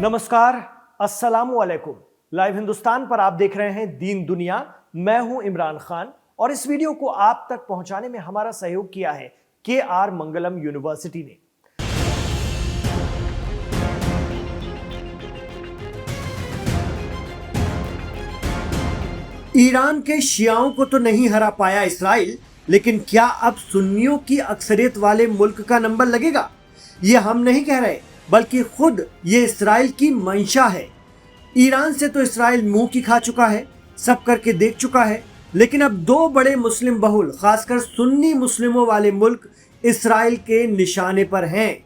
नमस्कार, अस्सलामु अलैकुम। लाइव हिंदुस्तान पर आप देख रहे हैं दीन दुनिया। मैं हूं इमरान खान और इस वीडियो को आप तक पहुंचाने में हमारा सहयोग किया है KR मंगलम यूनिवर्सिटी ने। ईरान के शियाओं को तो नहीं हरा पाया इसराइल, लेकिन क्या अब सुन्नियों की अक्सरियत वाले मुल्क का नंबर लगेगा? ये हम नहीं कह रहे, बल्कि खुद ये इसराइल की मंशा है। ईरान से तो इसराइल मुंह की खा चुका है, सब करके देख चुका है, लेकिन अब दो बड़े मुस्लिम बहुल, खासकर सुन्नी मुस्लिमों वाले मुल्क इसराइल के निशाने पर हैं।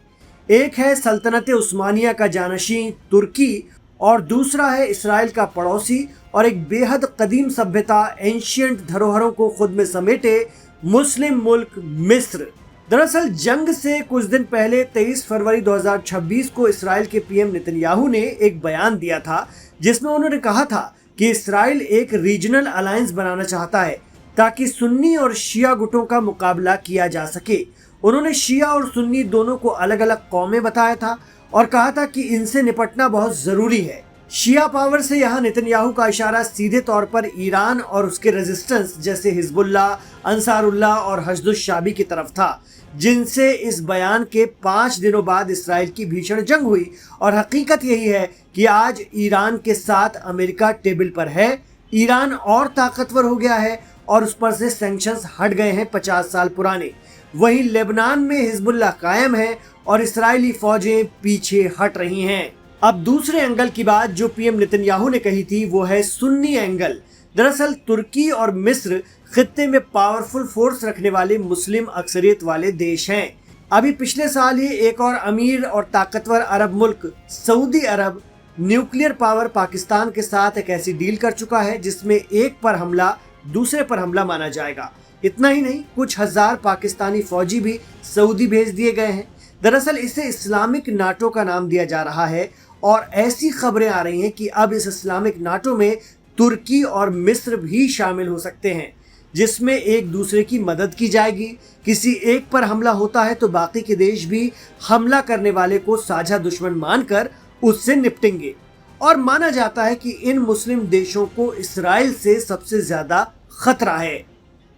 एक है सल्तनत उस्मानिया का जानशीं तुर्की और दूसरा है इसराइल का पड़ोसी और एक बेहद कदीम सभ्यता, एंशियंट धरोहरों को खुद में समेटे मुस्लिम मुल्क मिस्र। दरअसल जंग से कुछ दिन पहले 23 फरवरी 2026 को इसराइल के पीएम नेतन्याहू ने एक बयान दिया था, जिसमें उन्होंने कहा था कि इसराइल एक रीजनल अलायंस बनाना चाहता है ताकि सुन्नी और शिया गुटों का मुकाबला किया जा सके। उन्होंने शिया और सुन्नी दोनों को अलग अलग कौमें बताया था और कहा था कि इनसे निपटना बहुत जरूरी है। शिया पावर से यहाँ नेतन्याहू का इशारा सीधे तौर पर ईरान और उसके रेजिस्टेंस जैसे हिजबुल्लाह, अंसारुल्लाह और हशदुश-शाबी की तरफ था, जिनसे इस बयान के 5 दिनों बाद इसराइल की भीषण जंग हुई। और हकीकत यही है कि आज ईरान के साथ अमेरिका टेबल पर है। ईरान और ताकतवर हो गया है और उस पर से सैंक्शंस हट गए हैं 50 साल पुराने। वहीं लेबनान में हिजबुल्लाह कायम है और इसराइली फौजें पीछे हट रही हैं। अब दूसरे एंगल की बात जो पीएम नेतन्याहू ने कही थी वो है सुन्नी एंगल। दरअसल तुर्की और मिस्र खित्ते में पावरफुल फोर्स रखने वाले मुस्लिम अक्सरियत वाले देश हैं। अभी पिछले साल ही एक और अमीर और ताकतवर अरब मुल्क सऊदी अरब न्यूक्लियर पावर पाकिस्तान के साथ एक ऐसी डील कर चुका है जिसमें एक पर हमला दूसरे पर हमला माना जाएगा। इतना ही नहीं, कुछ हजार पाकिस्तानी फौजी भी सऊदी भेज दिए गए हैं। दरअसल इसे इस्लामिक नाटो का नाम दिया जा रहा है और ऐसी खबरें आ रही हैं कि अब इस इस्लामिक नाटो में तुर्की और मिस्र भी शामिल हो सकते हैं, जिसमें एक दूसरे की मदद की जाएगी। किसी एक पर हमला होता है तो बाकी के देश भी हमला करने वाले को साझा दुश्मन मानकर उससे निपटेंगे। और माना जाता है कि इन मुस्लिम देशों को इसराइल से सबसे ज्यादा खतरा है।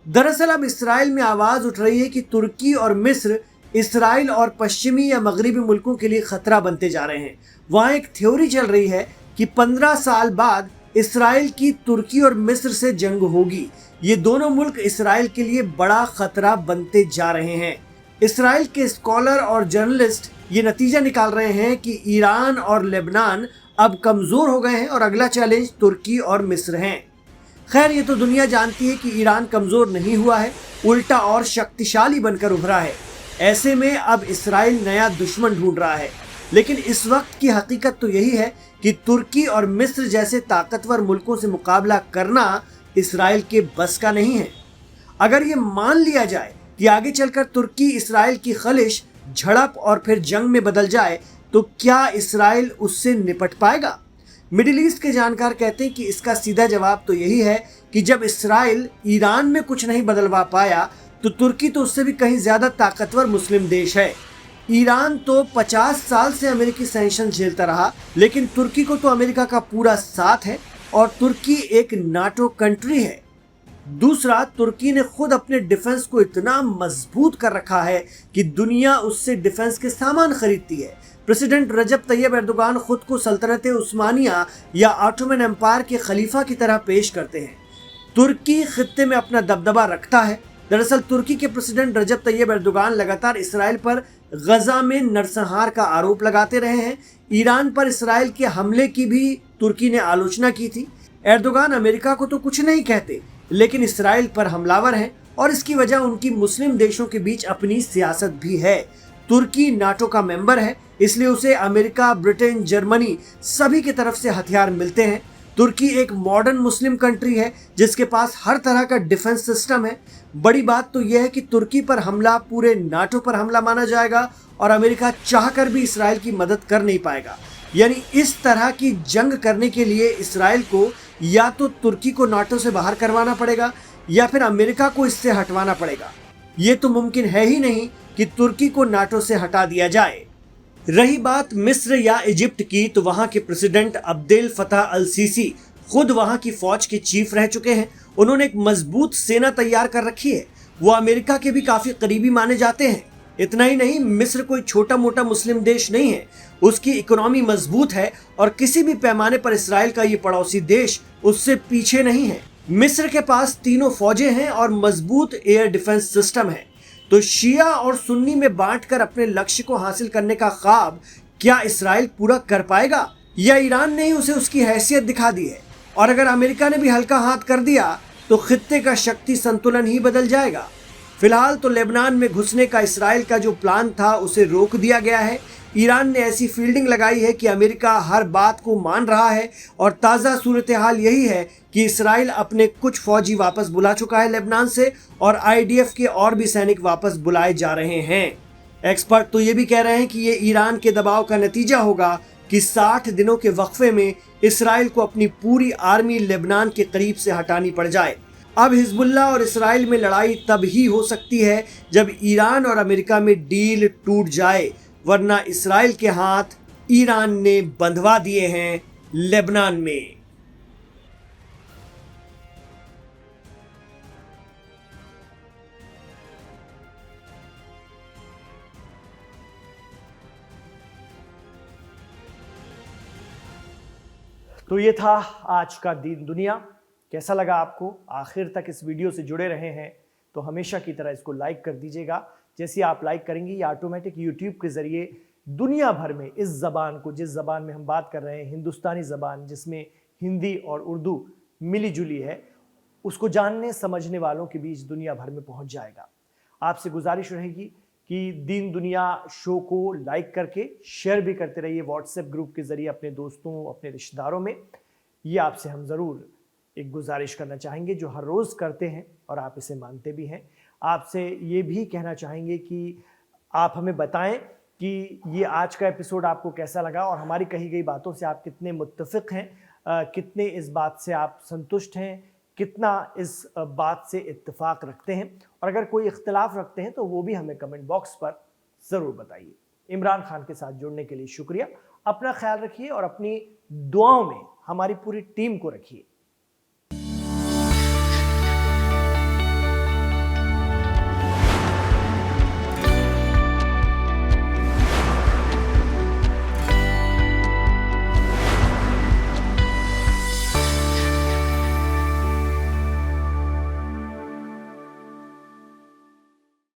दरअसल अब इसराइल में आवाज उठ रही है कि तुर्की और मिस्र इसराइल और पश्चिमी या मगरिबी मुल्कों के लिए खतरा बनते जा रहे हैं। वहाँ एक थ्योरी चल रही है कि 15 साल बाद इसराइल की तुर्की और मिस्र से जंग होगी। ये दोनों मुल्क इसराइल के लिए बड़ा खतरा बनते जा रहे हैं। इसराइल के स्कॉलर और जर्नलिस्ट ये नतीजा निकाल रहे हैं कि ईरान और लेबनान अब कमजोर हो गए हैं और अगला चैलेंज तुर्की और मिस्र हैं। खैर, ये तो दुनिया जानती है कि ईरान कमजोर नहीं हुआ है, उल्टा और शक्तिशाली बनकर उभरा है। ऐसे में अब इसराइल नया दुश्मन ढूंढ रहा है। लेकिन इस वक्त की हकीकत तो यही है कि तुर्की और मिस्र जैसे ताकतवर मुल्कों से मुकाबला करना इसराइल के बस का नहीं है। अगर ये मान लिया जाए कि आगे चलकर तुर्की इसराइल की खलिश, झड़प और फिर जंग में बदल जाए तो क्या इसराइल उससे निपट पाएगा? मिडिल ईस्ट के जानकार कहते हैं कि इसका सीधा जवाब तो यही है कि जब इसराइल ईरान में कुछ नहीं बदलवा पाया तो तुर्की तो उससे भी कहीं ज्यादा ताकतवर मुस्लिम देश है। ईरान तो 50 साल से अमेरिकी सैंक्शन झेलता रहा, लेकिन तुर्की को तो अमेरिका का पूरा साथ है और तुर्की एक नाटो कंट्री है। दूसरा, तुर्की ने खुद अपने डिफेंस को इतना मजबूत कर रखा है कि दुनिया उससे डिफेंस के सामान खरीदती है। प्रेसिडेंट रजब तैयब एर्दोगान खुद को सल्तनत उस्मानिया या ऑटोमन एम्पायर के खलीफा की तरह पेश करते हैं। तुर्की खित्ते में अपना दबदबा रखता है। दरअसल तुर्की के प्रेसिडेंट रजब तैयब एर्दोगान लगातार इसराइल पर गजा में नरसंहार का आरोप लगाते रहे हैं। ईरान पर इसराइल के हमले की भी तुर्की ने आलोचना की थी। एर्दोगान अमेरिका को तो कुछ नहीं कहते, लेकिन इसराइल पर हमलावर हैं और इसकी वजह उनकी मुस्लिम देशों के बीच अपनी सियासत भी है। तुर्की नाटो का मेंबर है, इसलिए उसे अमेरिका, ब्रिटेन, जर्मनी सभी की तरफ से हथियार मिलते हैं। तुर्की एक मॉडर्न मुस्लिम कंट्री है जिसके पास हर तरह का डिफेंस सिस्टम है। बड़ी बात तो यह है कि तुर्की पर हमला पूरे नाटो पर हमला माना जाएगा और अमेरिका चाहकर भी इसराइल की मदद कर नहीं पाएगा। यानी इस तरह की जंग करने के लिए इसराइल को या तो तुर्की को नाटो से बाहर करवाना पड़ेगा या फिर अमेरिका को इससे हटवाना पड़ेगा। ये तो मुमकिन है ही नहीं कि तुर्की को नाटो से हटा दिया जाए। रही बात मिस्र या इजिप्ट की, तो वहां के प्रेसिडेंट अब्देल फतह अल सीसी खुद वहां की फौज के चीफ रह चुके हैं। उन्होंने एक मजबूत सेना तैयार कर रखी है। वो अमेरिका के भी काफी करीबी माने जाते हैं। इतना ही नहीं, मिस्र कोई छोटा मोटा मुस्लिम देश नहीं है। उसकी इकोनॉमी मजबूत है और किसी भी पैमाने पर इसराइल का ये पड़ोसी देश उससे पीछे नहीं है। मिस्र के पास तीनों फौजें हैं और मजबूत एयर डिफेंस सिस्टम है। तो शिया और सुन्नी में बांटकर अपने लक्ष्य को हासिल करने का ख्वाब क्या इसराइल पूरा कर पाएगा, या ईरान ने ही उसे उसकी हैसियत दिखा दी है? और अगर अमेरिका ने भी हल्का हाथ कर दिया तो खित्ते का शक्ति संतुलन ही बदल जाएगा। फिलहाल तो लेबनान में घुसने का इसराइल का जो प्लान था उसे रोक दिया गया है। ईरान ने ऐसी फील्डिंग लगाई है कि अमेरिका हर बात को मान रहा है और ताज़ा सूरत हाल यही है कि इसराइल अपने कुछ फौजी वापस बुला चुका है लेबनान से और आईडीएफ के और भी सैनिक वापस बुलाए जा रहे हैं। एक्सपर्ट तो ये भी कह रहे हैं कि ये ईरान के दबाव का नतीजा होगा कि 60 दिनों के वक्फे में इसराइल को अपनी पूरी आर्मी लेबनान के करीब से हटानी पड़ जाए। अब हिजबुल्लाह और इसराइल में लड़ाई तब ही हो सकती है जब ईरान और अमेरिका में डील टूट जाए, वरना इसराइल के हाथ ईरान ने बंधवा दिए हैं लेबनान में। तो ये था आज का दीन दुनिया। कैसा लगा आपको? आखिर तक इस वीडियो से जुड़े रहे हैं तो हमेशा की तरह इसको लाइक कर दीजिएगा। जैसे आप लाइक करेंगे ये ऑटोमेटिक यूट्यूब के ज़रिए दुनिया भर में इस ज़बान को, जिस ज़बान में हम बात कर रहे हैं, हिंदुस्तानी ज़बान जिसमें हिंदी और उर्दू मिली जुली है, उसको जानने समझने वालों के बीच दुनिया भर में पहुंच जाएगा। आपसे गुजारिश रहेगी कि दीन दुनिया शो को लाइक करके शेयर भी करते रहिए व्हाट्सएप ग्रुप के ज़रिए अपने दोस्तों, अपने रिश्तेदारों में। ये आपसे हम ज़रूर एक गुजारिश करना चाहेंगे जो हर रोज़ करते हैं और आप इसे मानते भी हैं। आपसे ये भी कहना चाहेंगे कि आप हमें बताएं कि ये आज का एपिसोड आपको कैसा लगा और हमारी कही गई बातों से आप कितने मुत्तफ़िक़ हैं, कितने इस बात से आप संतुष्ट हैं, कितना इस बात से इत्तेफाक रखते हैं, और अगर कोई इख्तिलाफ रखते हैं तो वो भी हमें कमेंट बॉक्स पर ज़रूर बताइए। इमरान खान के साथ जुड़ने के लिए शुक्रिया। अपना ख्याल रखिए और अपनी दुआओं में हमारी पूरी टीम को रखिए।